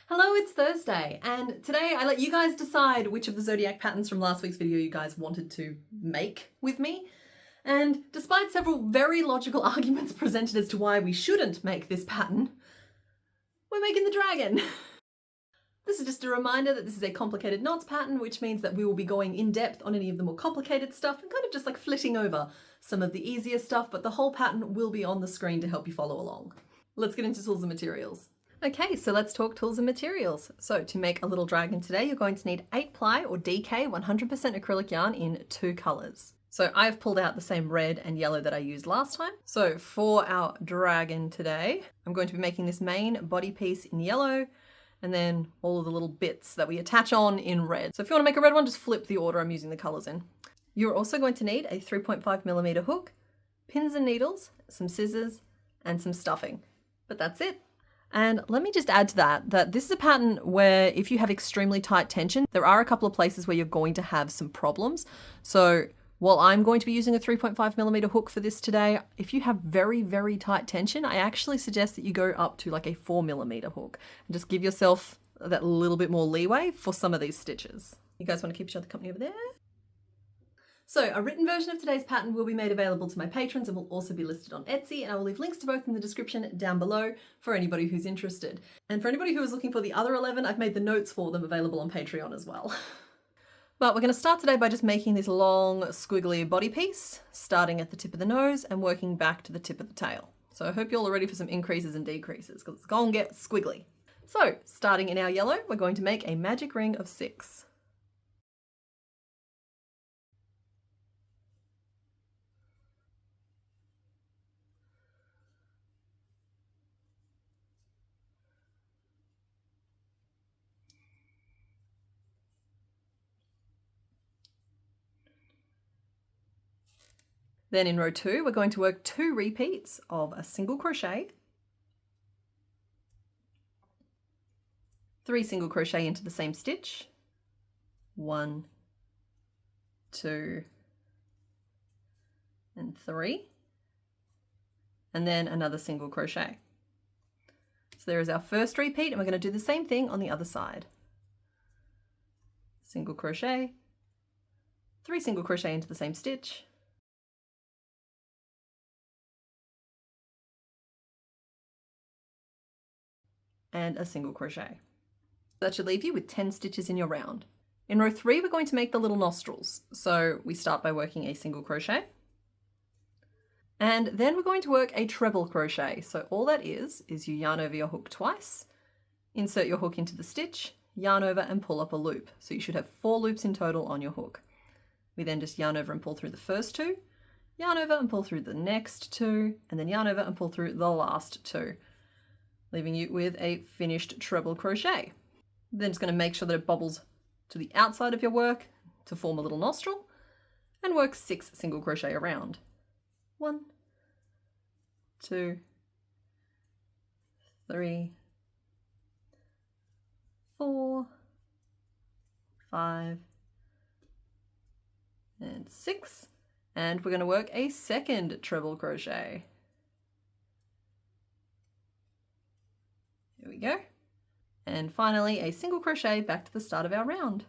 Hello, it's Thursday, and today I let you guys decide which of the zodiac patterns from last week's video you guys wanted to make with me. And despite several very logical arguments presented as to why we shouldn't make this pattern, we're making the dragon. This is just a reminder that this is a complicated knots pattern, which means that we will be going in depth on any of the more complicated stuff and kind of just like flitting over some of the easier stuff, but the whole pattern will be on the screen to help you follow along. Let's get into tools and materials. Okay, so let's talk tools and materials. So to make a little dragon today, you're going to need 8-ply or DK 100% acrylic yarn in 2 colors. So I've pulled out the same red and yellow that I used last time. So for our dragon today, I'm going to be making this main body piece in yellow and then all of the little bits that we attach on in red. So if you want to make a red one, just flip the order I'm using the colors in. You're also going to need a 3.5mm hook, pins and needles, some scissors, and some stuffing. But that's it. And let me just add to that this is a pattern where if you have extremely tight tension, there are a couple of places where you're going to have some problems. So while I'm going to be using a 3.5mm hook for this today, if you have very, very tight tension, I actually suggest that you go up to like a 4mm hook and just give yourself that little bit more leeway for some of these stitches. You guys want to keep each other company over there? So a written version of today's pattern will be made available to my patrons and will also be listed on Etsy, and I will leave links to both in the description down below for anybody who's interested. And for anybody who is looking for the other 11, I've made the notes for them available on Patreon as well. But we're going to start today by just making this long squiggly body piece, starting at the tip of the nose and working back to the tip of the tail. So I hope you're all ready for some increases and decreases because it's going to get squiggly. So starting in our yellow, we're going to make a magic ring of 6. Then in row 2, we're going to work 2 repeats of a single crochet, 3 single crochet into the same stitch, 1, 2, and 3, and then another single crochet. So there is our first repeat, and we're going to do the same thing on the other side. Single crochet, 3 single crochet into the same stitch, and a single crochet. That should leave you with 10 stitches in your round. In row 3, we're going to make the little nostrils. So we start by working a single crochet, and then we're going to work a treble crochet. So all that is you yarn over your hook twice, insert your hook into the stitch, yarn over and pull up a loop. So you should have 4 loops in total on your hook. We then just yarn over and pull through the first 2, yarn over and pull through the next 2, and then yarn over and pull through the last 2. Leaving you with a finished treble crochet. Then just going to make sure that it bobbles to the outside of your work to form a little nostril and work 6 single crochet around. 1, 2, 3, 4, 5, and 6. And we're going to work a second treble crochet. There we go. And finally a single crochet back to the start of our round.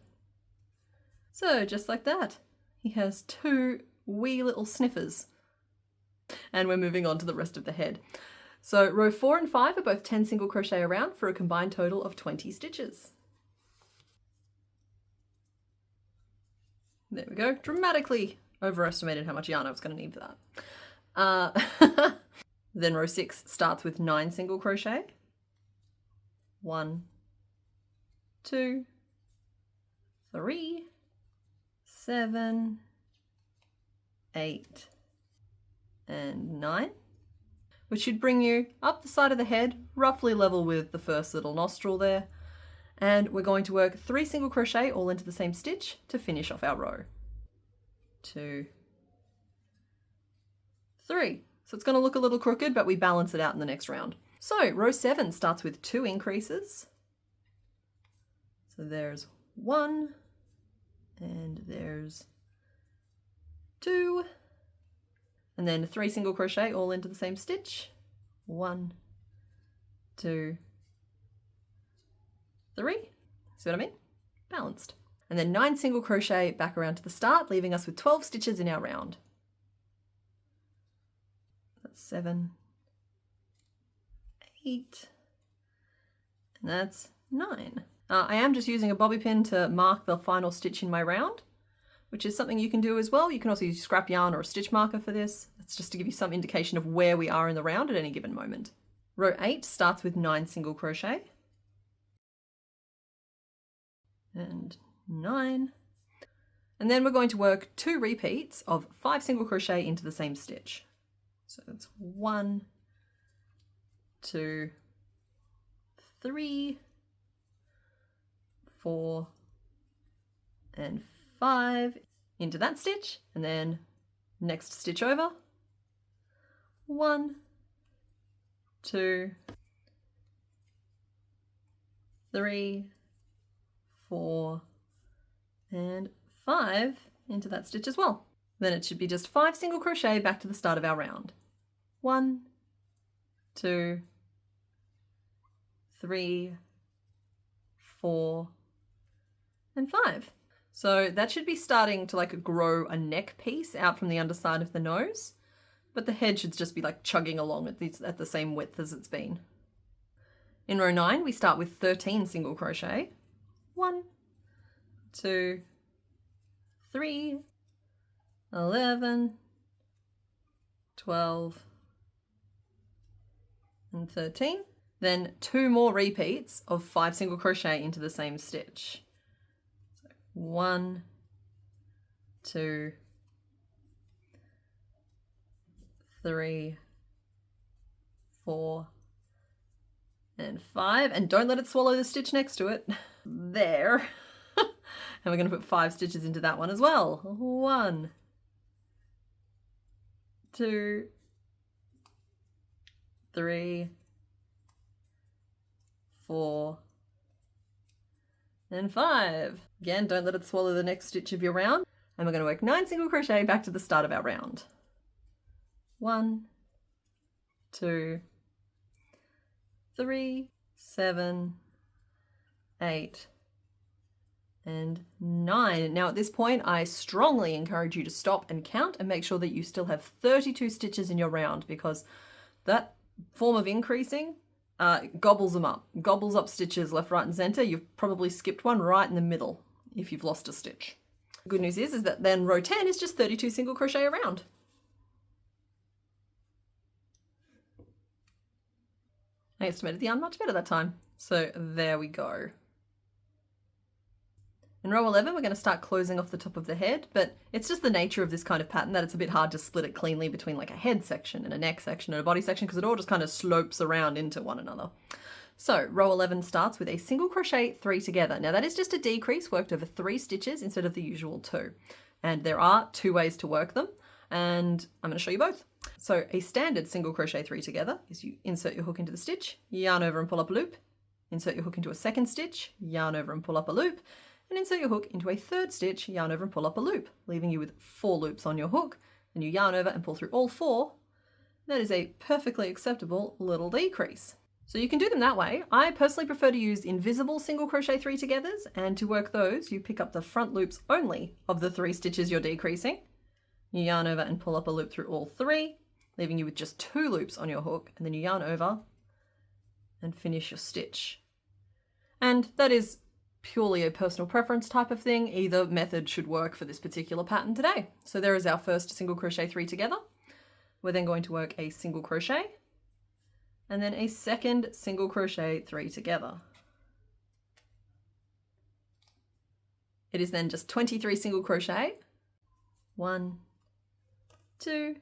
So just like that, he has 2 wee little sniffers. And we're moving on to the rest of the head. So row 4 and 5 are both 10 single crochet around for a combined total of 20 stitches. There we go. Dramatically overestimated how much yarn I was going to need for that. Then row 6 starts with 9 single crochet. 1, 2, 3, 7, 8, and 9, which should bring you up the side of the head, roughly level with the first little nostril there. And we're going to work 3 single crochet all into the same stitch to finish off our row. 2, 3. So it's going to look a little crooked, but we balance it out in the next round. So row 7 starts with 2 increases. So there's 1, and there's 2, and then 3 single crochet all into the same stitch. 1, 2, 3. See what I mean? Balanced. And then 9 single crochet back around to the start, leaving us with 12 stitches in our round. That's 7, 8, and that's 9. I am just using a bobby pin to mark the final stitch in my round, which is something you can do as well. You can also use scrap yarn or a stitch marker for this. It's just to give you some indication of where we are in the round at any given moment. Row 8 starts with 9 single crochet. And 9. And then we're going to work 2 repeats of 5 single crochet into the same stitch. So it's 1, 2, 3, 4, and 5 into that stitch, and then next stitch over. 1, 2, 3, 4, and 5 into that stitch as well. Then it should be just 5 single crochet back to the start of our round. 1, 2, 3, 4, and 5. So that should be starting to like grow a neck piece out from the underside of the nose, but the head should just be like chugging along at the same width as it's been. In row 9, we start with 13 single crochet. 1, 2, 3, 11, 12, and 13. Then 2 more repeats of 5 single crochet into the same stitch. So 1, 2, 3, 4, and 5. And don't let it swallow the stitch next to it. There. And we're going to put 5 stitches into that one as well. 1, 2, 3, 4, and 5. Again, don't let it swallow the next stitch of your round. And we're going to work 9 single crochet back to the start of our round. 1, 2, 3, 7, 8, and 9. Now at this point, I strongly encourage you to stop and count and make sure that you still have 32 stitches in your round, because that form of increasing gobbles them up. Gobbles up stitches left, right, and center. You've probably skipped one right in the middle if you've lost a stitch. The good news is that then row 10 is just 32 single crochet around. I estimated the yarn much better that time. So there we go. In row 11, we're going to start closing off the top of the head, but it's just the nature of this kind of pattern that it's a bit hard to split it cleanly between like a head section and a neck section and a body section, because it all just kind of slopes around into one another. So row 11 starts with a single crochet 3 together. Now that is just a decrease worked over 3 stitches instead of the usual 2. And there are 2 ways to work them, and I'm going to show you both. So a standard single crochet 3 together is you insert your hook into the stitch, yarn over and pull up a loop, insert your hook into a second stitch, yarn over and pull up a loop, and insert your hook into a third stitch, yarn over and pull up a loop, leaving you with 4 loops on your hook. And you yarn over and pull through all 4. That is a perfectly acceptable little decrease. So you can do them that way. I personally prefer to use invisible single crochet 3 togethers, and to work those, you pick up the front loops only of the 3 stitches you're decreasing. You yarn over and pull up a loop through all 3, leaving you with just 2 loops on your hook, and then you yarn over and finish your stitch. And that is purely a personal preference type of thing. Either method should work for this particular pattern today. So there is our first single crochet 3 together. We're then going to work a single crochet and then a second single crochet 3 together. It is then just 23 single crochet. 1, 2,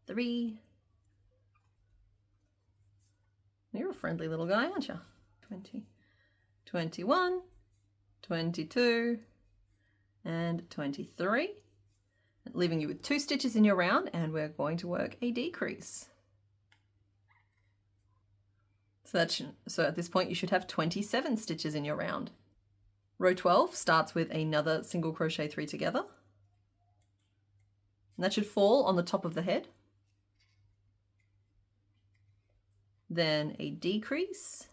3. You're a friendly little guy, aren't you? 20. 21, 22, and 23, leaving you with 2 stitches in your round, and we're going to work a decrease. So at this point you should have 27 stitches in your round. Row 12 starts with another single crochet 3 together, and that should fall on the top of the head. Then a decrease,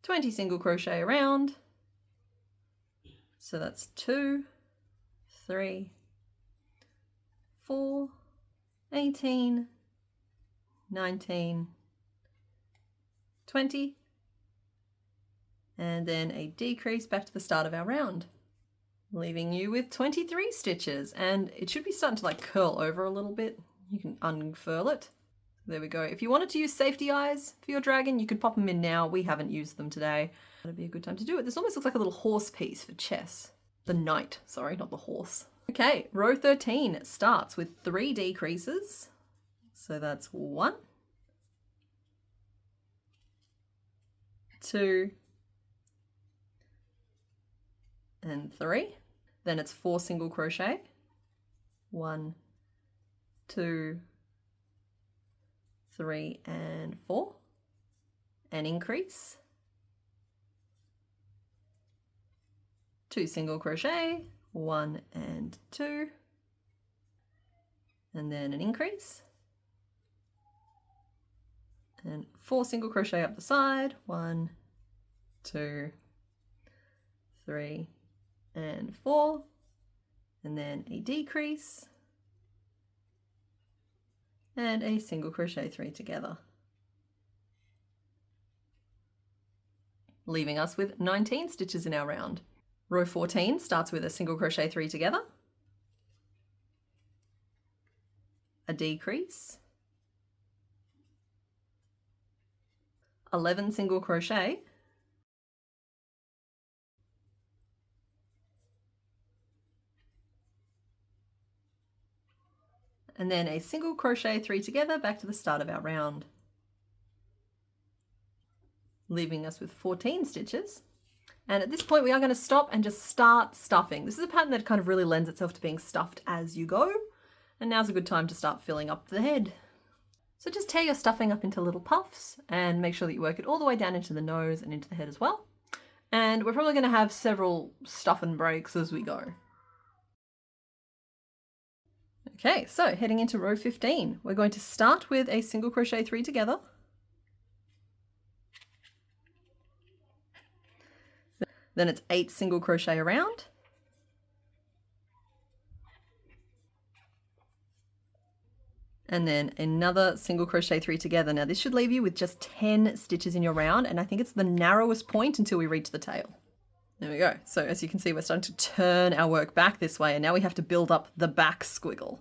20 single crochet around. So that's 2, 3, 4, 18, 19, 20, and then a decrease back to the start of our round, leaving you with 23 stitches. And it should be starting to like curl over a little bit. You can unfurl it. There we go. If you wanted to use safety eyes for your dragon, you could pop them in now. We haven't used them today. That'd be a good time to do it. This almost looks like a little horse piece for chess. The knight, sorry, not the horse. Okay, row 13 starts with 3 decreases. So that's 1, 2, and 3. Then it's 4 single crochet. 1, 2, 3, and 4. An increase. 2 single crochet. 1 and 2. And then an increase. And 4 single crochet up the side. 1, 2, 3, and 4. And then a decrease. And a single crochet 3 together, leaving us with 19 stitches in our round. Row 14 starts with a single crochet 3 together, a decrease, 11 single crochet, and then a single crochet 3 together back to the start of our round, leaving us with 14 stitches. And at this point we are going to stop and just start stuffing. This is a pattern that kind of really lends itself to being stuffed as you go, and now's a good time to start filling up the head. So just tear your stuffing up into little puffs and make sure that you work it all the way down into the nose and into the head as well. And we're probably going to have several stuff and breaks as we go. Okay, so heading into row 15, we're going to start with a single crochet 3 together. Then it's 8 single crochet around. And then another single crochet 3 together. Now this should leave you with just 10 stitches in your round, and I think it's the narrowest point until we reach the tail. There we go. So as you can see, we're starting to turn our work back this way, and now we have to build up the back squiggle.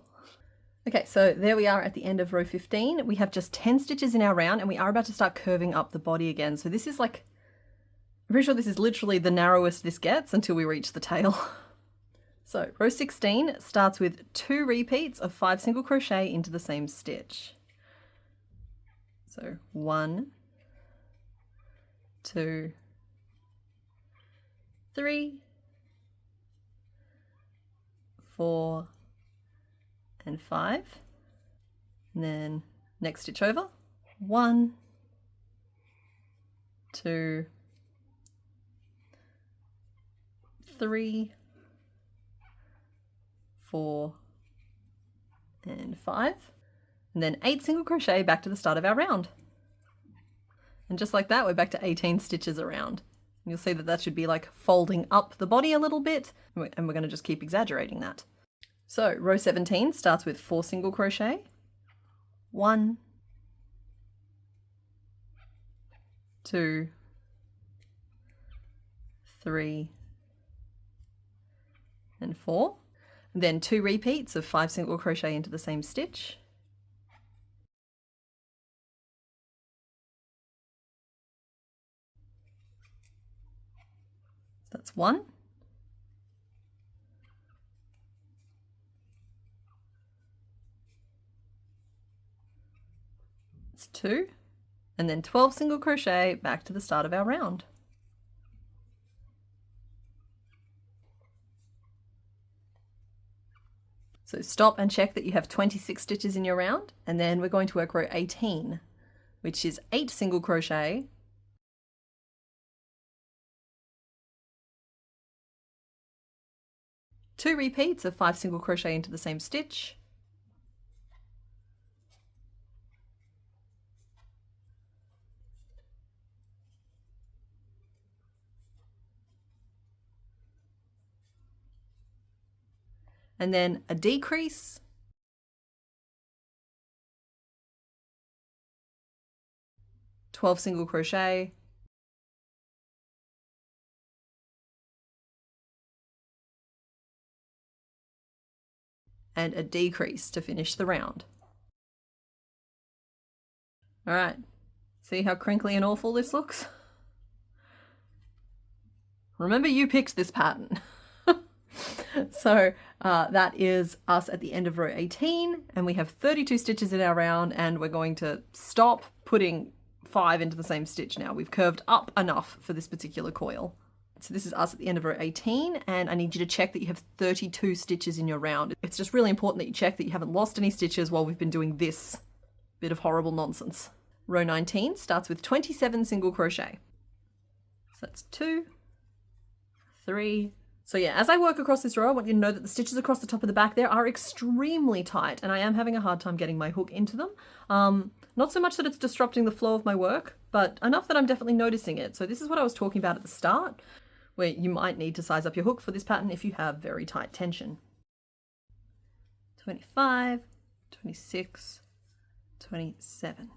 Okay, so there we are at the end of row 15. We have just 10 stitches in our round, and we are about to start curving up the body again. So this is like, I'm pretty sure this is literally the narrowest this gets until we reach the tail. So row 16 starts with 2 repeats of 5 single crochet into the same stitch. So 1, 2, 3, 4, and 5. And then next stitch over, 1, 2, 3, 4, and 5. And then 8 single crochet back to the start of our round. And just like that, we're back to 18 stitches around. And you'll see that that should be like folding up the body a little bit, and we're going to just keep exaggerating that. So row 17 starts with 4 single crochet, 1, 2, 3, and 4. And then 2 repeats of 5 single crochet into the same stitch. So that's 1. It's 2. And then 12 single crochet back to the start of our round. So stop and check that you have 26 stitches in your round, and then we're going to work row 18, which is 8 single crochet, two repeats of 5 single crochet into the same stitch, and then a decrease, .12 single crochet, and a decrease to finish the round. All right, see how crinkly and awful this looks? Remember, you picked this pattern. So that is us at the end of row 18, and we have 32 stitches in our round, and we're going to stop putting 5 into the same stitch now. We've curved up enough for this particular coil. So this is us at the end of row 18, and I need you to check that you have 32 stitches in your round. It's just really important that you check that you haven't lost any stitches while we've been doing this bit of horrible nonsense. Row 19 starts with 27 single crochet. So that's 2, 3. So yeah, as I work across this row, I want you to know that the stitches across the top of the back there are extremely tight, and I am having a hard time getting my hook into them. Not so much that it's disrupting the flow of my work, but enough that I'm definitely noticing it. So this is what I was talking about at the start, where you might need to size up your hook for this pattern if you have very tight tension. 25, 26, 27.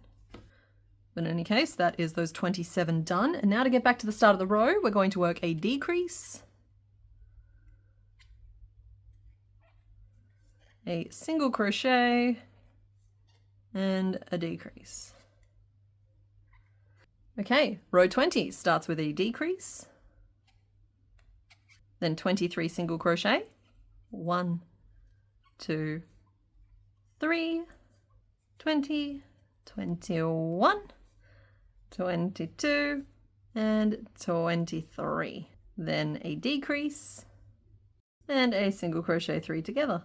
But in any case, that is those 27 done. And now to get back to the start of the row, we're going to work a decrease, a single crochet, and a decrease. Okay, row 20 starts with a decrease, then 23 single crochet, 1, 2, 3, 20, 21, 22, and 23. Then a decrease, and a single crochet 3 together.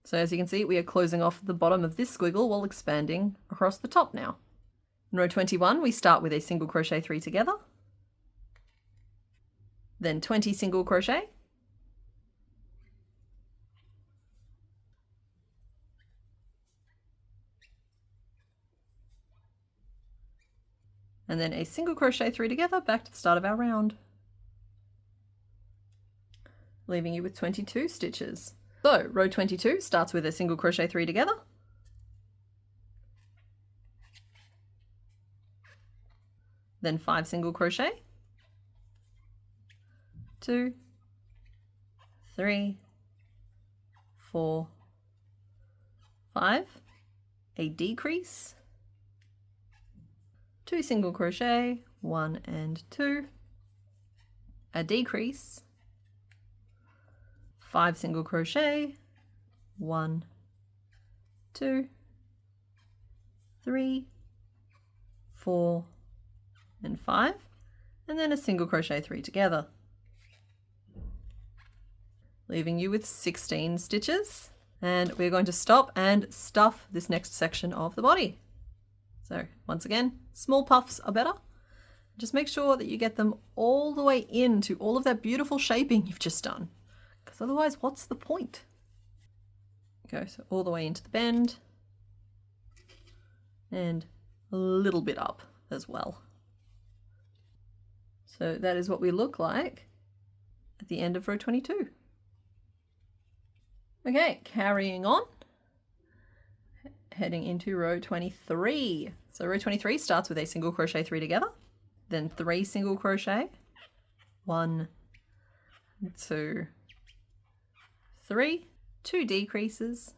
So as you can see, we are closing off the bottom of this squiggle while expanding across the top now. In row 21, we start with a single crochet 3 together, then 20 single crochet, and then a single crochet 3 together back to the start of our round, leaving you with 22 stitches. So row 22 starts with a single crochet 3 together, then 5 single crochet, 2, 3, 4, 5, a decrease, 2 single crochet, 1 and 2, a decrease, 5 single crochet, 1, 2, 3, 4, and 5, and then a single crochet 3 together, leaving you with 16 stitches. And we're going to stop and stuff this next section of the body. So once again, small puffs are better. Just make sure that you get them all the way into all of that beautiful shaping you've just done, because otherwise what's the point? Go so all the way into the bend and a little bit up as well. So that is what we look like at the end of row 22. Okay, carrying on, heading into row 23. So row 23 starts with a single crochet 3 together, then 3 single crochet, 1, 2, 3, 2 decreases,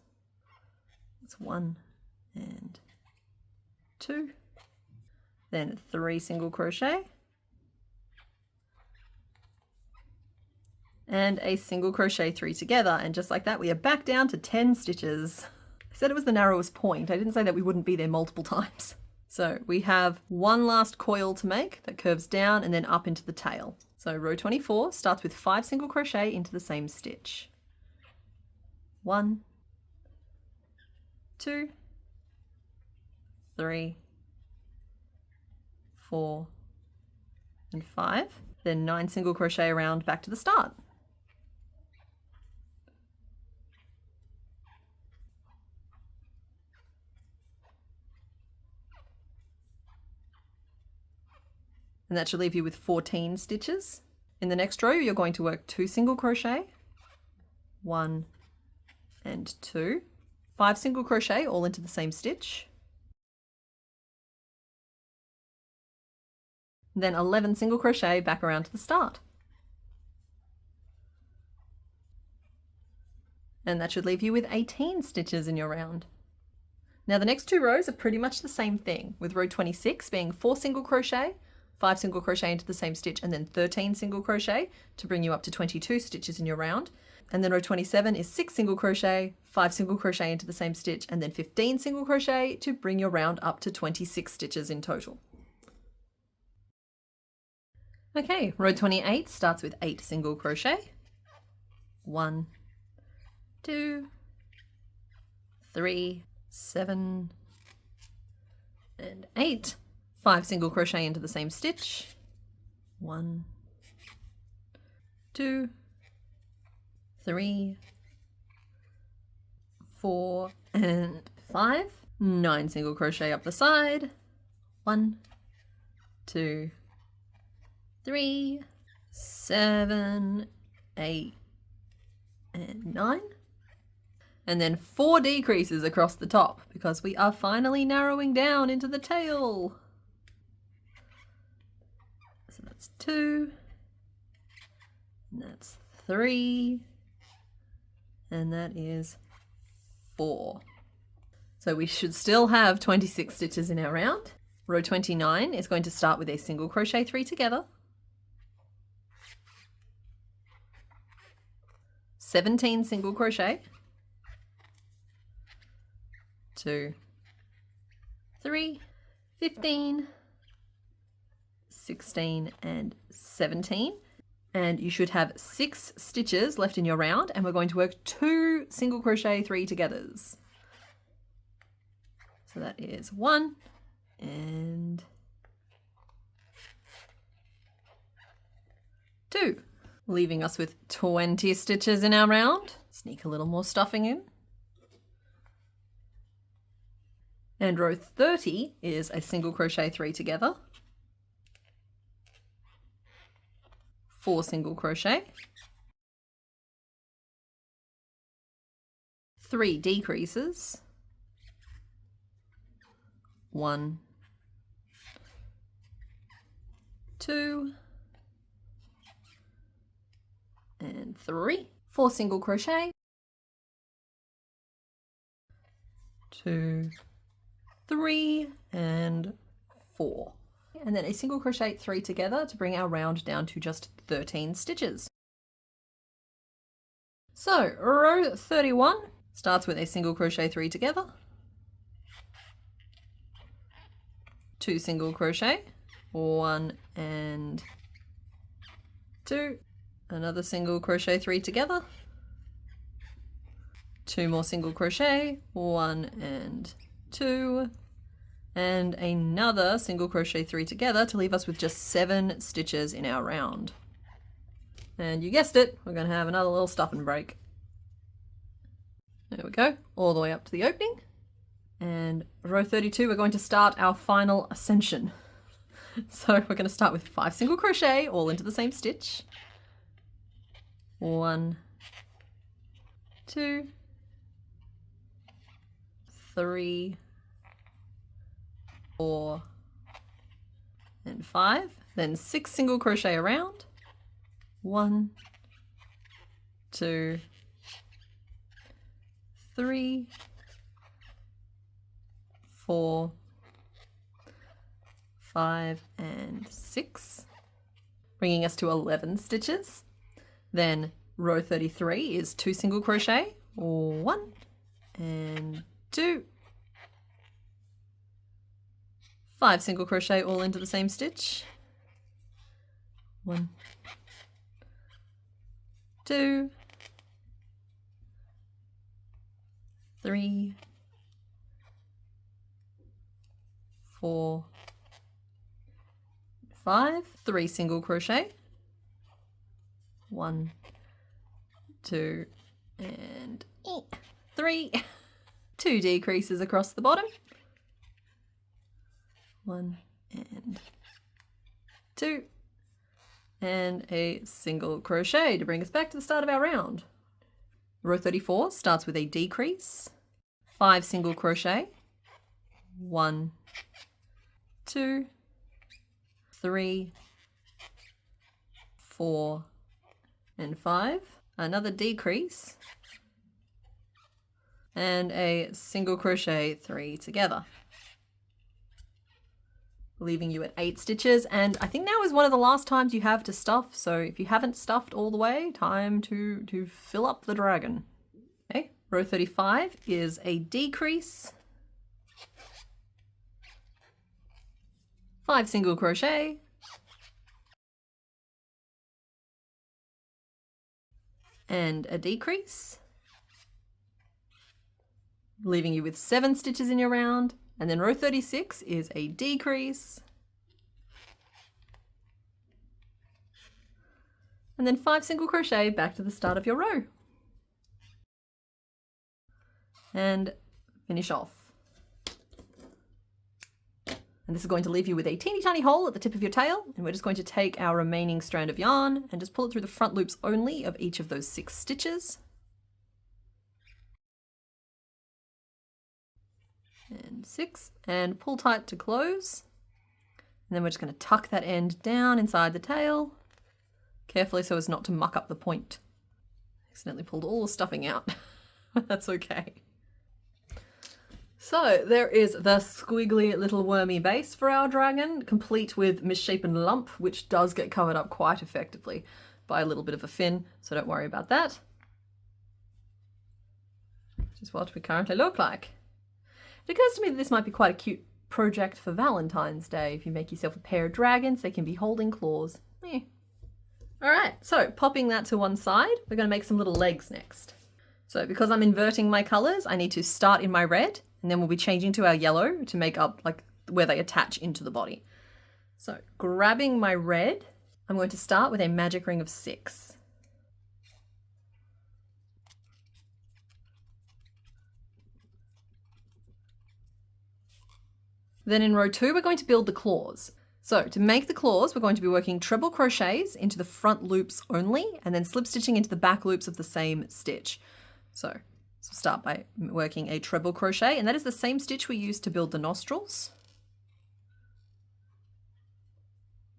that's 1 and 2, then 3 single crochet, and a single crochet 3 together, and just like that we are back down to 10 stitches. I said it was the narrowest point. I didn't say that we wouldn't be there multiple times. So we have one last coil to make that curves down and then up into the tail. So row 24 starts with 5 single crochet into the same stitch. 1, 2, 3, 4, and 5. Then 9 single crochet around back to the start. And that should leave you with 14 stitches. In the next row, you're going to work 2 single crochet, 1 and 2, 5 single crochet all into the same stitch, then 11 single crochet back around to the start. And that should leave you with 18 stitches in your round. Now the next 2 rows are pretty much the same thing, with row 26 being 4 single crochet, 5 single crochet into the same stitch, and then 13 single crochet to bring you up to 22 stitches in your round. And then row 27 is 6 single crochet, 5 single crochet into the same stitch, and then 15 single crochet to bring your round up to 26 stitches in total. Okay, row 28 starts with 8 single crochet, 1, 2, 3, 7, and 8. 5 single crochet into the same stitch, 1, 2, 3, 4, and 5. 9 single crochet up the side, 1, 2, 3, 7, 8, and 9. And then 4 decreases across the top because we are finally narrowing down into the tail. So that's 2, and that's 3, and that is 4. So we should still have 26 stitches in our round. Row 29 is going to start with a single crochet 3 together, 17 single crochet, 2, 3, 15, 16, and 17. And you should have 6 stitches left in your round, and we're going to work 2 single crochet 3 togethers. So that is 1 and 2, leaving us with 20 stitches in our round. Sneak a little more stuffing in. And row 30 is a single crochet 3 together, 4 single crochet, 3 decreases, 1, 2, and 3, 4 single crochet, 2, 3, and 4. And then a single crochet 3 together to bring our round down to just 13 stitches. So row 31 starts with a single crochet 3 together, 2 single crochet, 1 and 2, another single crochet 3 together, 2 more single crochet, 1 and 2, and another single crochet 3 together to leave us with just 7 stitches in our round. And you guessed it, we're going to have another little stuffing break. There we go, all the way up to the opening. And row 32, we're going to start our final ascension. So we're going to start with 5 single crochet all into the same stitch. 1, 2, 3, 4, and 5. Then 6 single crochet around. 1, 2, 3, 4, 5, and 6, bringing us to 11 stitches. Then row 33 is 2 single crochet, 1 and 2, 5 single crochet all into the same stitch, 1, 2, 3, 4, 5, 3 single crochet, 1, 2, and 3, 2 decreases across the bottom, 1 and 2, and a single crochet to bring us back to the start of our round. Row 34 starts with a decrease, 5 single crochet, 1, 2, 3, 4, and 5, another decrease, and a single crochet 3 together, leaving you at 8 stitches. And I think now is one of the last times you have to stuff, so if you haven't stuffed all the way, time to fill up the dragon. Okay, row 35 is a decrease, 5 single crochet, and a decrease, leaving you with 7 stitches in your round. And then row 36 is a decrease, and then 5 single crochet back to the start of your row. And finish off. And this is going to leave you with a teeny tiny hole at the tip of your tail, and we're just going to take our remaining strand of yarn and just pull it through the front loops only of each of those 6 stitches. And 6, and pull tight to close. And then we're just going to tuck that end down inside the tail, carefully so as not to muck up the point. Accidentally pulled all the stuffing out. That's okay. So there is the squiggly little wormy base for our dragon, complete with misshapen lump, which does get covered up quite effectively by a little bit of a fin, so don't worry about that. Which is what we currently look like. It occurs to me that this might be quite a cute project for Valentine's Day. If you make yourself a pair of dragons, they can be holding claws. Eh. All right, so popping that to one side, we're going to make some little legs next. So because I'm inverting my colors, I need to start in my red, and then we'll be changing to our yellow to make up like where they attach into the body. So grabbing my red, I'm going to start with a magic ring of 6. Then in row 2, we're going to build the claws. So to make the claws, we're going to be working treble crochets into the front loops only, and then slip stitching into the back loops of the same stitch. So start by working a treble crochet, and that is the same stitch we used to build the nostrils.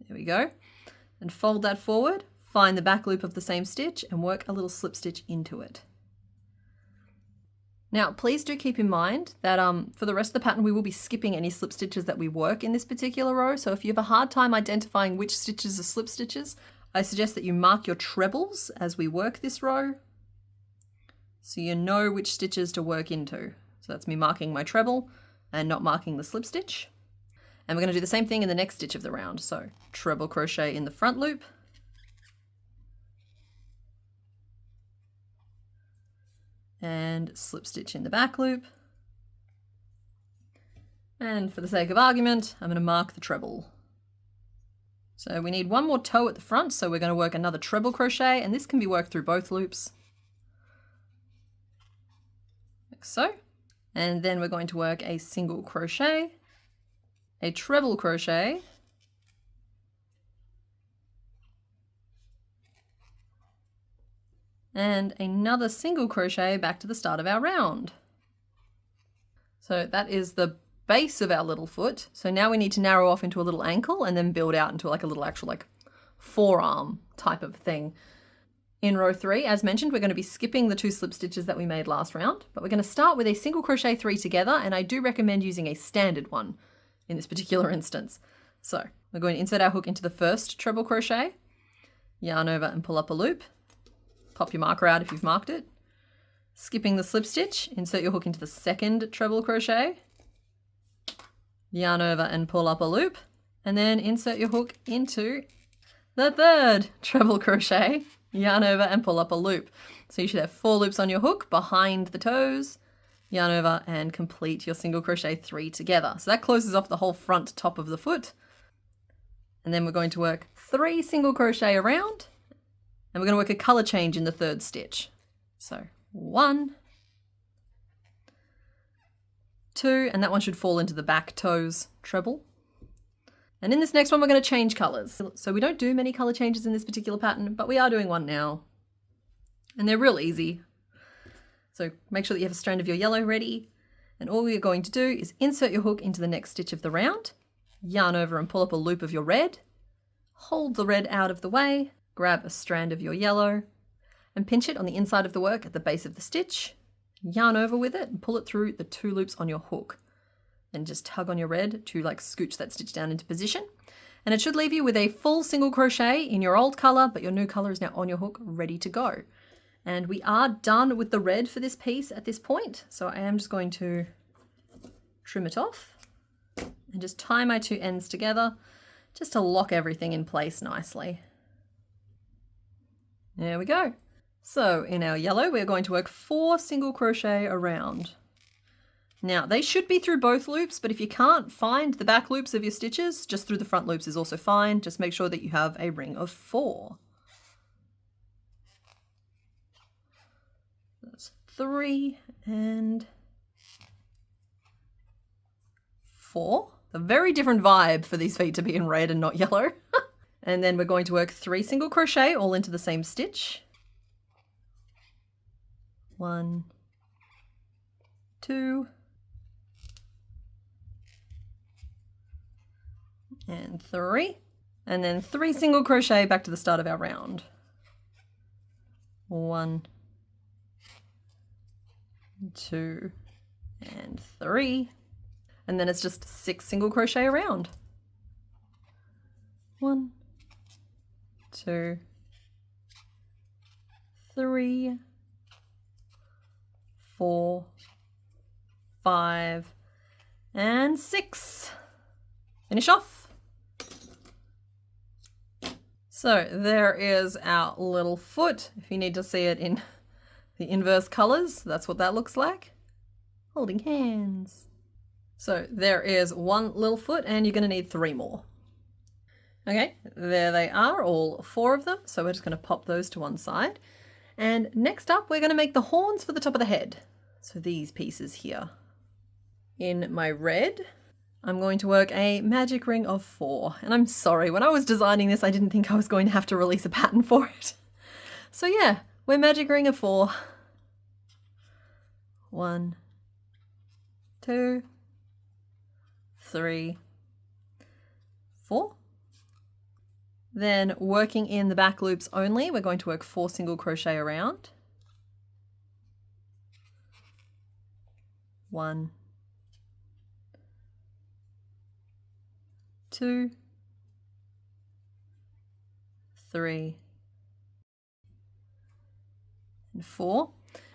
There we go. And fold that forward, find the back loop of the same stitch, and work a little slip stitch into it. Now, please do keep in mind that for the rest of the pattern, we will be skipping any slip stitches that we work in this particular row. So if you have a hard time identifying which stitches are slip stitches, I suggest that you mark your trebles as we work this row, so you know which stitches to work into. So that's me marking my treble and not marking the slip stitch. And we're going to do the same thing in the next stitch of the round. So treble crochet in the front loop, and slip stitch in the back loop. And for the sake of argument, I'm going to mark the treble. So we need one more toe at the front, so we're going to work another treble crochet, and this can be worked through both loops. Like so. And then we're going to work a single crochet, a treble crochet, and another single crochet back to the start of our round. So that is the base of our little foot. So now we need to narrow off into a little ankle and then build out into like a little actual like forearm type of thing. In row 3, as mentioned, we're going to be skipping the 2 slip stitches that we made last round, but we're going to start with a single crochet 3 together, and I do recommend using a standard one in this particular instance. So we're going to insert our hook into the first treble crochet, yarn over and pull up a loop. Pop your marker out if you've marked it. Skipping the slip stitch, insert your hook into the second treble crochet, yarn over and pull up a loop, and then insert your hook into the third treble crochet, yarn over and pull up a loop. So you should have 4 loops on your hook behind the toes, yarn over and complete your single crochet 3 together. So that closes off the whole front top of the foot. And then we're going to work 3 single crochet around, and we're going to work a color change in the third stitch. So 1, 2, and that one should fall into the back toes treble. And in this next one, we're going to change colors. So we don't do many color changes in this particular pattern, but we are doing one now. And they're real easy. So make sure that you have a strand of your yellow ready. And all you're going to do is insert your hook into the next stitch of the round, yarn over and pull up a loop of your red, hold the red out of the way, grab a strand of your yellow, and pinch it on the inside of the work at the base of the stitch, yarn over with it and pull it through the 2 loops on your hook. And just tug on your red to like scooch that stitch down into position. And it should leave you with a full single crochet in your old color, but your new color is now on your hook, ready to go. And we are done with the red for this piece at this point. So I am just going to trim it off and just tie my 2 ends together just to lock everything in place nicely. There we go. So in our yellow, we're going to work 4 single crochet around. Now, they should be through both loops, but if you can't find the back loops of your stitches, just through the front loops is also fine. Just make sure that you have a ring of 4. That's 3 and 4. A very different vibe for these feet to be in red and not yellow. And then we're going to work 3 single crochet all into the same stitch. 1, 2, and 3, and then 3 single crochet back to the start of our round. 1, 2, and 3, and then it's just 6 single crochet around. 1, 2, 3, 4, 5, and 6. Finish off. So there is our little foot. If you need to see it in the inverse colors, that's what that looks like. Holding hands. So there is 1 little foot and you're going to need 3 more. Okay, there they are, all 4 of them. So we're just going to pop those to one side. And next up, we're going to make the horns for the top of the head. So these pieces here. In my red, I'm going to work a magic ring of 4. And I'm sorry, when I was designing this, I didn't think I was going to have to release a pattern for it. So yeah, we're magic ring of 4. 1, 2, 3, 4. Then working in the back loops only, we're going to work 4 single crochet around. 1, 2, 3, and 4.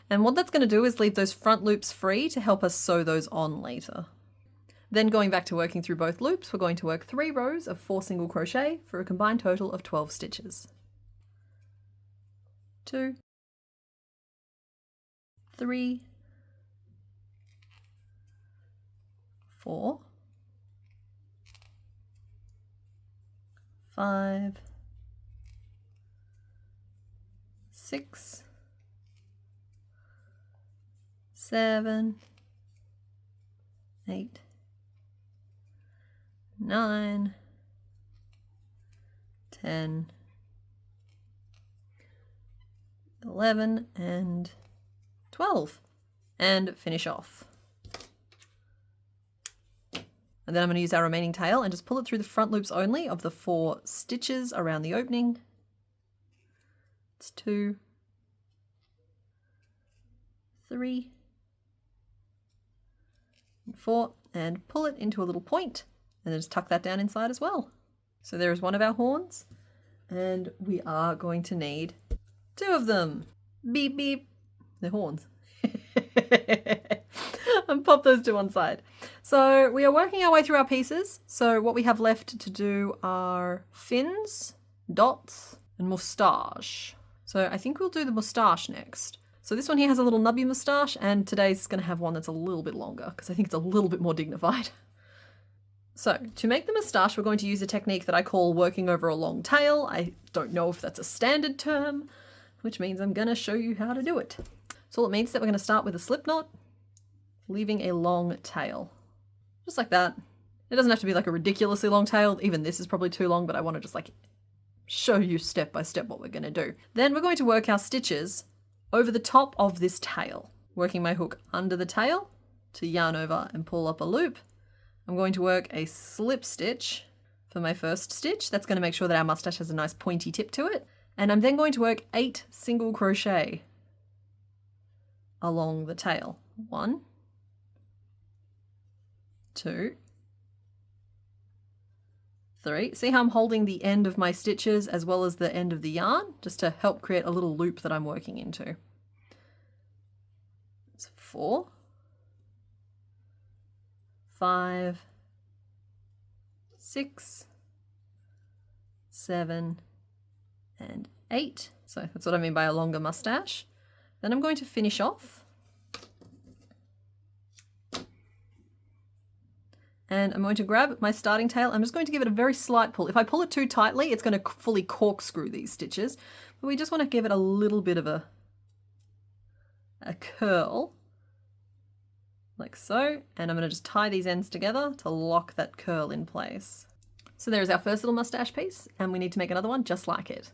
And what that's going to do is leave those front loops free to help us sew those on later. Then going back to working through both loops, we're going to work 3 rows of 4 single crochet for a combined total of 12 stitches. 2, 3, 4, 5, 6, 7, 8, 9, 10, 11, and 12. And finish off. And then I'm going to use our remaining tail and just pull it through the front loops only of the 4 stitches around the opening. It's 2, 3, and 4, and pull it into a little point, and then just tuck that down inside as well. So there is one of our horns, and we are going to need 2 of them. Beep, beep. They're horns. And pop those to one side. So we are working our way through our pieces. So what we have left to do are fins, dots, and moustache. So I think we'll do the moustache next. So this one here has a little nubby moustache, and today's going to have one that's a little bit longer because I think it's a little bit more dignified. So to make the moustache, we're going to use a technique that I call working over a long tail. I don't know if that's a standard term, which means I'm going to show you how to do it. So all it means is that we're going to start with a slip knot, leaving a long tail. Just like that. It doesn't have to be like a ridiculously long tail. Even this is probably too long, but I want to just like show you step by step what we're going to do. Then we're going to work our stitches over the top of this tail, working my hook under the tail to yarn over and pull up a loop. I'm going to work a slip stitch for my first stitch. That's going to make sure that our mustache has a nice pointy tip to it. And I'm then going to work 8 single crochet along the tail. 1, 2, 3. See how I'm holding the end of my stitches as well as the end of the yarn, just to help create a little loop that I'm working into. It's 4, 5, 6, 7, and 8. So that's what I mean by a longer mustache. Then I'm going to finish off. And I'm going to grab my starting tail. I'm just going to give it a very slight pull. If I pull it too tightly, it's going to fully corkscrew these stitches. But we just want to give it a little bit of a curl, like so. And I'm going to just tie these ends together to lock that curl in place. So there's our first little mustache piece, and we need to make another one just like it.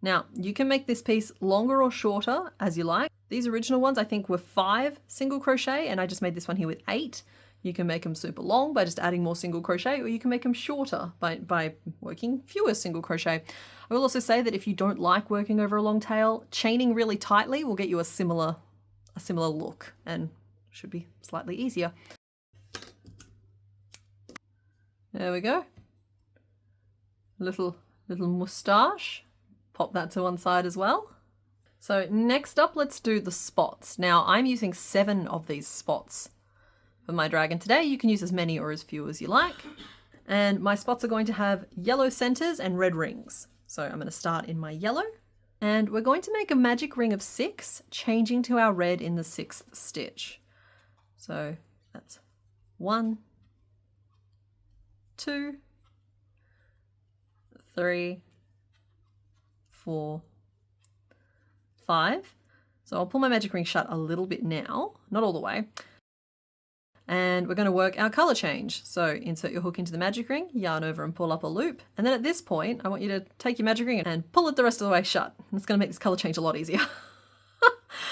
Now, you can make this piece longer or shorter as you like. These original ones I think were 5 single crochet, and I just made this one here with 8. You can make them super long by just adding more single crochet, or you can make them shorter by working fewer single crochet. I will also say that if you don't like working over a long tail, chaining really tightly will get you a similar look and should be slightly easier. There we go. Little moustache. Pop that to one side as well. So next up, let's do the spots. Now I'm using 7 of these spots for my dragon today. You can use as many or as few as you like. And my spots are going to have yellow centers and red rings. So I'm going to start in my yellow, and we're going to make a magic ring of 6, changing to our red in the 6th stitch. So that's 1, 2, 3, 4, 5. So I'll pull my magic ring shut a little bit now, not all the way. And we're going to work our color change. So insert your hook into the magic ring, yarn over and pull up a loop. And then at this point, I want you to take your magic ring and pull it the rest of the way shut. And it's going to make this color change a lot easier.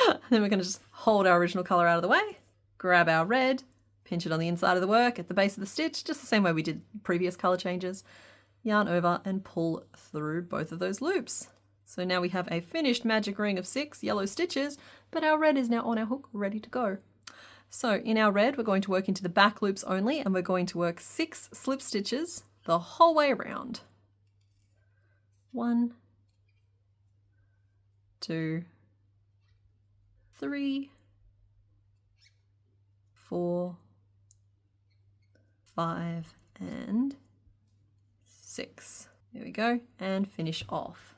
And then we're going to just hold our original color out of the way, grab our red, pinch it on the inside of the work at the base of the stitch, just the same way we did previous color changes, yarn over and pull through both of those loops. So now we have a finished magic ring of 6 yellow stitches, but our red is now on our hook, ready to go. So in our red, we're going to work into the back loops only, and we're going to work 6 slip stitches the whole way around. 1, 2, 3, 4, 5, and 6. There we go, and finish off.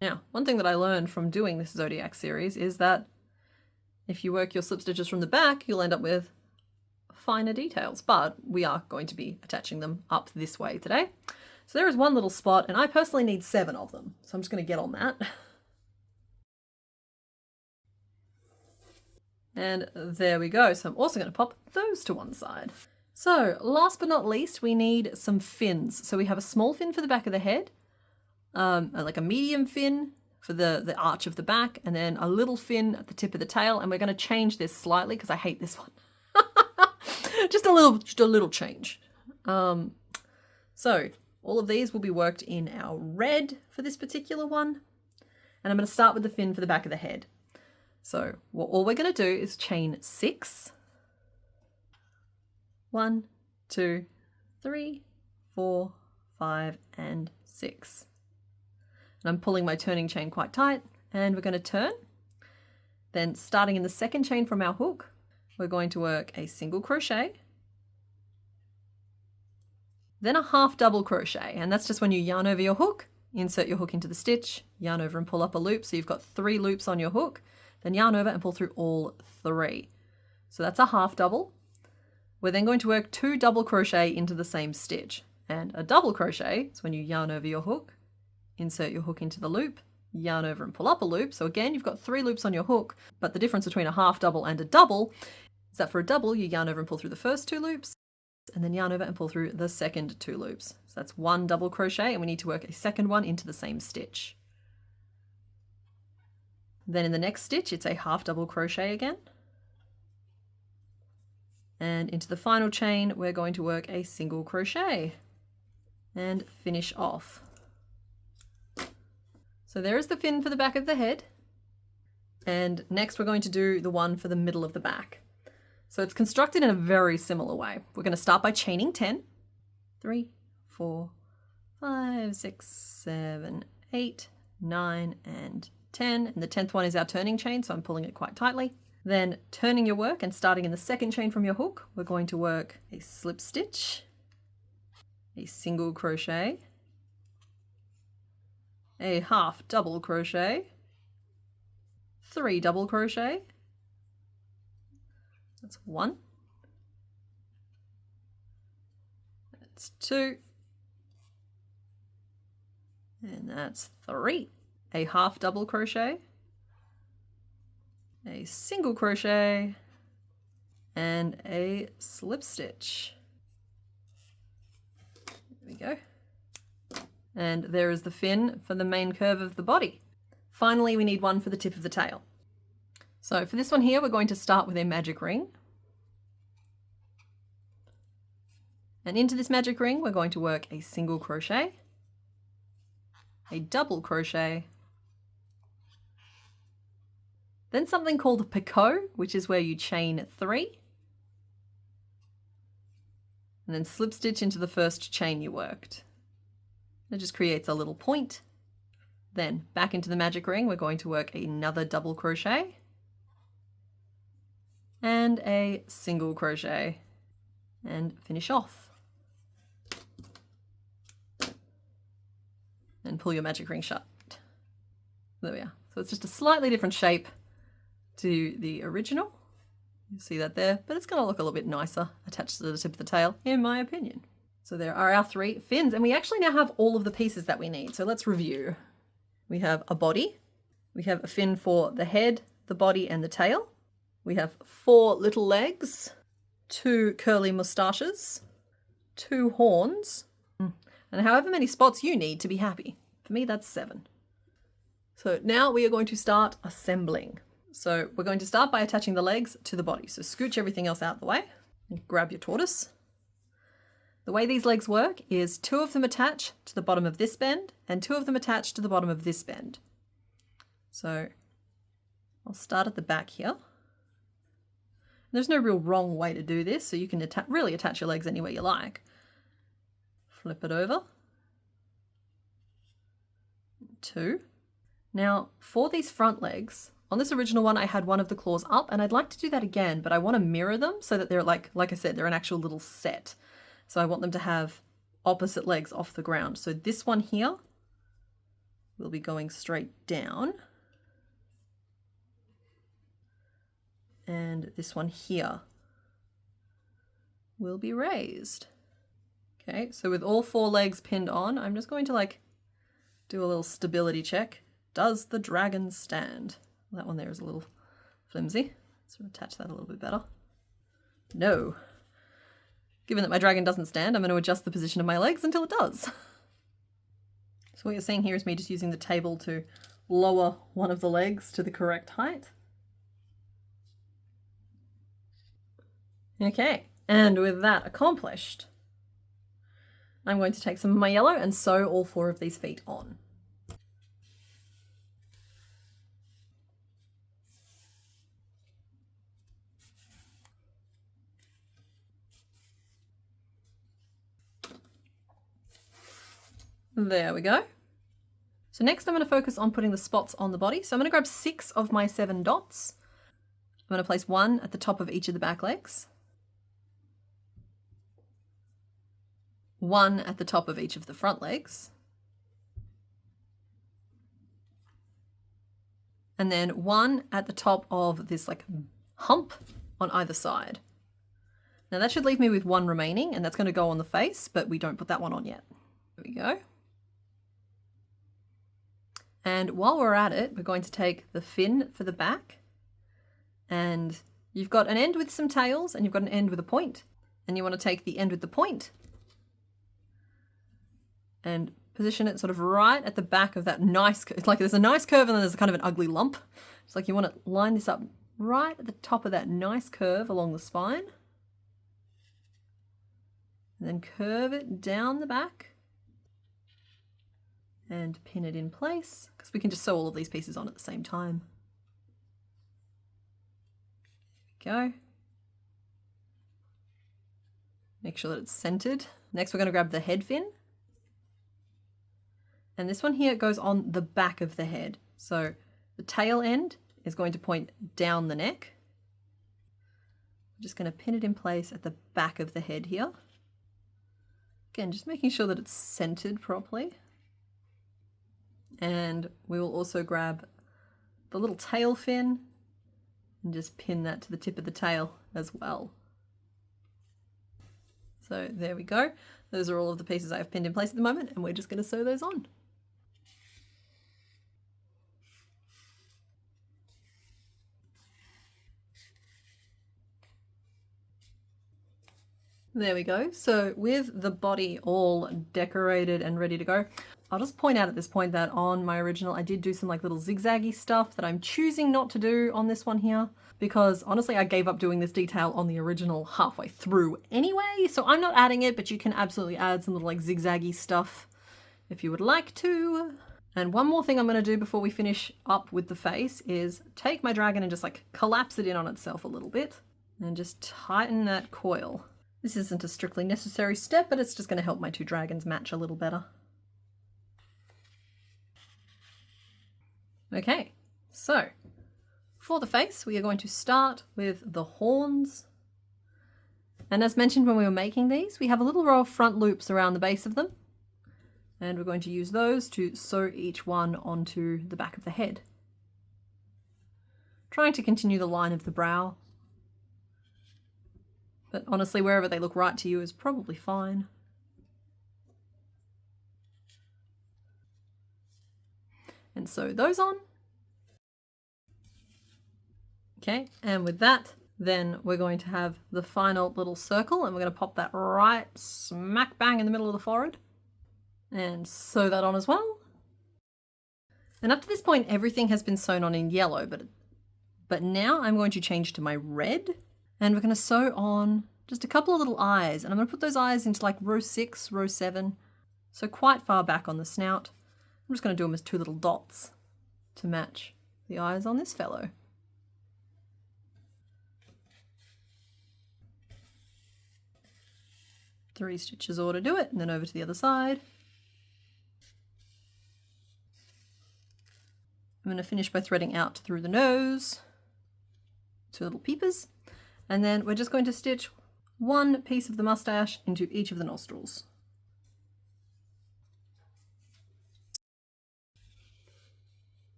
Now, one thing that I learned from doing this Zodiac series is that if you work your slip stitches from the back, you'll end up with finer details, but we are going to be attaching them up this way today. So there is one little spot, and I personally need 7 of them. So I'm just going to get on that. And there we go. So I'm also going to pop those to one side. So last but not least, we need some fins. So we have a small fin for the back of the head, like a medium fin for the arch of the back, and then a little fin at the tip of the tail. And we're going to change this slightly because I hate this one. just a little change. So all of these will be worked in our red for this particular one. And I'm going to start with the fin for the back of the head. So all we're going to do is chain 6. 1, 2, 3, 4, 5, and 6. And I'm pulling my turning chain quite tight, and we're going to turn. Then starting in the second chain from our hook, we're going to work a single crochet, then a half double crochet, and that's just when you yarn over your hook, insert your hook into the stitch, yarn over and pull up a loop. So you've got 3 loops on your hook, then yarn over and pull through all 3. So that's a half double. We're then going to work 2 double crochet into the same stitch, and a double crochet is when you yarn over your hook, insert your hook into the loop, yarn over and pull up a loop. So again, you've got 3 loops on your hook, but the difference between a half double and a double is that for a double, you yarn over and pull through the first 2 loops, and then yarn over and pull through the second 2 loops. So that's 1 double crochet, and we need to work a second one into the same stitch. Then in the next stitch, it's a half double crochet again. And into the final chain, we're going to work a single crochet and finish off. So there is the fin for the back of the head. And next we're going to do the one for the middle of the back. So it's constructed in a very similar way. We're going to start by chaining 10. 3, 4, 5, 6, 7, 8, 9, and 10. And the 10th one is our turning chain, so I'm pulling it quite tightly. Then turning your work and starting in the second chain from your hook, we're going to work a slip stitch, a single crochet, a half double crochet, 3 double crochet, that's 1, that's 2, and that's 3, a half double crochet, a single crochet, and a slip stitch. There we go. And there is the fin for the main curve of the body. Finally, we need one for the tip of the tail. So for this one here, we're going to start with a magic ring. And into this magic ring, we're going to work a single crochet, a double crochet, then something called a picot, which is where you chain 3, and then slip stitch into the first chain you worked. It just creates a little point. Then back into the magic ring, we're going to work another double crochet and a single crochet and finish off. And pull your magic ring shut. There we are. So it's just a slightly different shape to the original. You see that there, but it's going to look a little bit nicer attached to the tip of the tail, in my opinion. So there are our 3 fins, and we actually now have all of the pieces that we need. So let's review. We have a body, we have a fin for the head, the body, and the tail. We have 4 little legs, 2 curly moustaches, 2 horns, and however many spots you need to be happy. For me, that's 7. So now we are going to start assembling. So we're going to start by attaching the legs to the body. So scooch everything else out the way and grab your tortoise. The way these legs work is 2 of them attach to the bottom of this bend and 2 of them attach to the bottom of this bend. So I'll start at the back here. There's no real wrong way to do this, so you can really attach your legs anywhere you like. Flip it over. 2. Now for these front legs, on this original one I had one of the claws up, and I'd like to do that again, but I want to mirror them so that they're like I said, they're an actual little set. So I want them to have opposite legs off the ground. So this one here will be going straight down. And this one here will be raised. Okay, so with all 4 legs pinned on, I'm just going to do a little stability check. Does the dragon stand? That one there is a little flimsy. Let's attach that a little bit better. No. Given that my dragon doesn't stand, I'm going to adjust the position of my legs until it does. So what you're seeing here is me just using the table to lower one of the legs to the correct height. Okay, and with that accomplished, I'm going to take some of my yellow and sew all 4 of these feet on. There we go. So next I'm going to focus on putting the spots on the body. So I'm going to grab 6 of my 7 dots. I'm going to place 1 at the top of each of the back legs, 1 at the top of each of the front legs, and then 1 at the top of this hump on either side. Now that should leave me with 1 remaining, and that's going to go on the face, but we don't put that one on yet. There we go. And while we're at it, we're going to take the fin for the back, and you've got an end with some tails and you've got an end with a point. and you want to take the end with the point and position it sort of right at the back of that nice, it's like there's a nice curve and then there's kind of an ugly lump. It's like you want to line this up right at the top of that nice curve along the spine. And then curve it down the back and pin it in place, because we can just sew all of these pieces on at the same time. There we go. Make sure that it's centered. Next we're going to grab the head fin. And this one here goes on the back of the head. So the tail end is going to point down the neck. I'm just going to pin it in place at the back of the head here. Again, just making sure that it's centered properly. And we will also grab the little tail fin and just pin that to the tip of the tail as well. So there we go. Those are all of the pieces I have pinned in place at the moment, and we're just going to sew those on. There we go. So with the body all decorated and ready to go, I'll just point out at this point that on my original I did do some like little zigzaggy stuff that I'm choosing not to do on this one here, because honestly I gave up doing this detail on the original halfway through anyway, so I'm not adding it, but you can absolutely add some little like zigzaggy stuff if you would like to. And one more thing I'm going to do before we finish up with the face is take my dragon and just like collapse it in on itself a little bit and just tighten that coil. This isn't a strictly necessary step, but it's just going to help my two dragons match a little better. Okay, so for the face, we are going to start with the horns. And as mentioned when we were making these, we have a little row of front loops around the base of them. And we're going to use those to sew each one onto the back of the head. Trying to continue the line of the brow. But honestly, wherever they look right to you is probably fine. And sew those on. Okay, and with that, then we're going to have the final little circle, and we're going to pop that right smack bang in the middle of the forehead. And sew that on as well. And up to this point, everything has been sewn on in yellow, but now I'm going to change to my red. And we're going to sew on just a couple of little eyes. And I'm going to put those eyes into like row 6, row 7. So quite far back on the snout. I'm just going to do them as two little dots to match the eyes on this fellow. Three stitches ought to do it, and then over to the other side. I'm going to finish by threading out through the nose. Two little peepers. And then we're just going to stitch one piece of the mustache into each of the nostrils.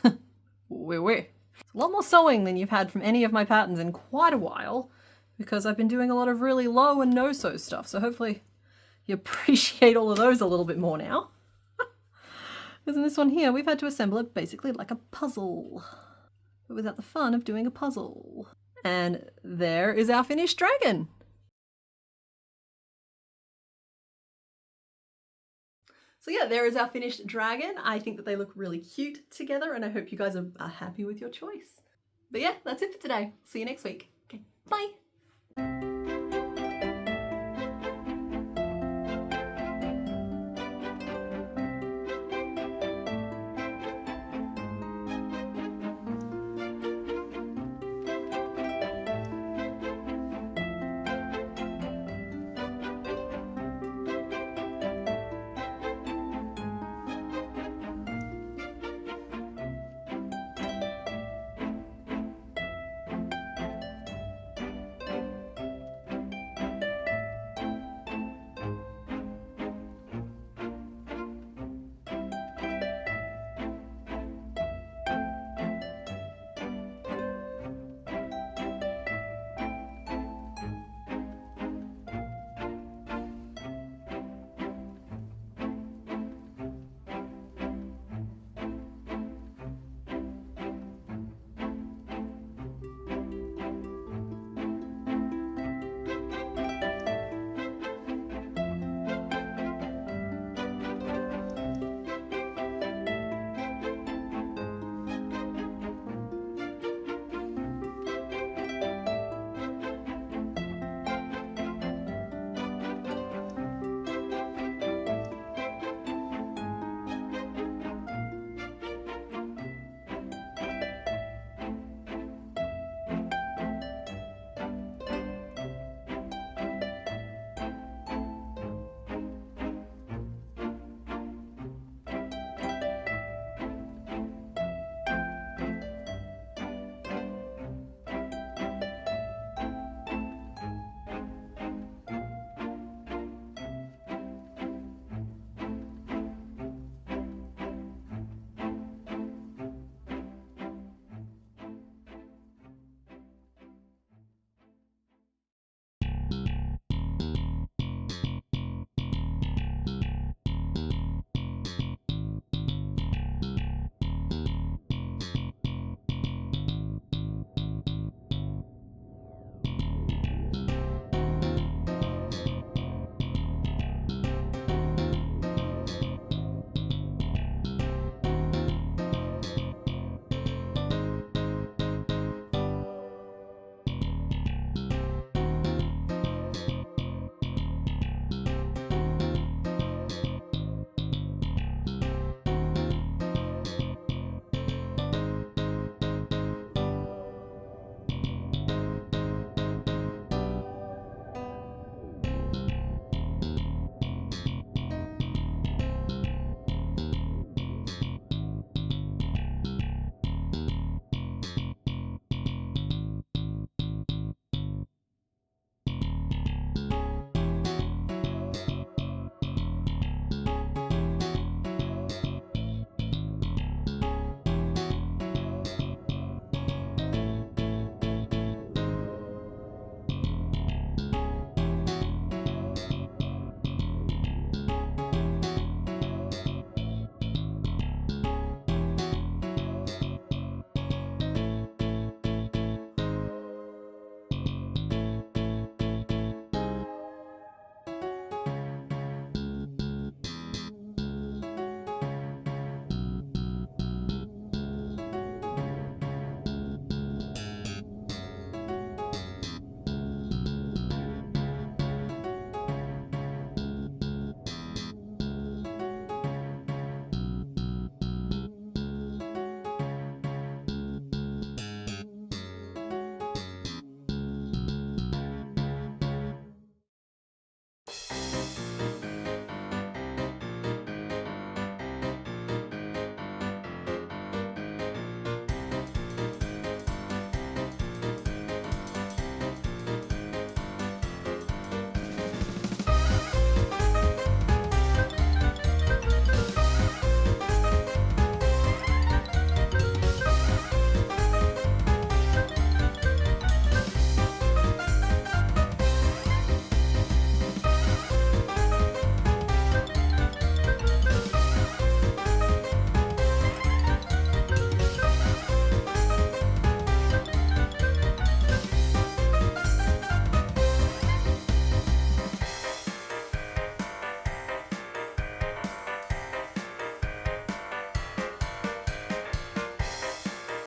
It's a lot more sewing than you've had from any of my patterns in quite a while, because I've been doing a lot of really low and no-sew stuff, so hopefully you appreciate all of those a little bit more now. Because in this one here, we've had to assemble it basically like a puzzle, but without the fun of doing a puzzle. And there is our finished dragon. So yeah, there is our finished dragon. I think that they look really cute together, and I hope you guys are happy with your choice. But yeah, that's it for today. See you next week. Okay, bye.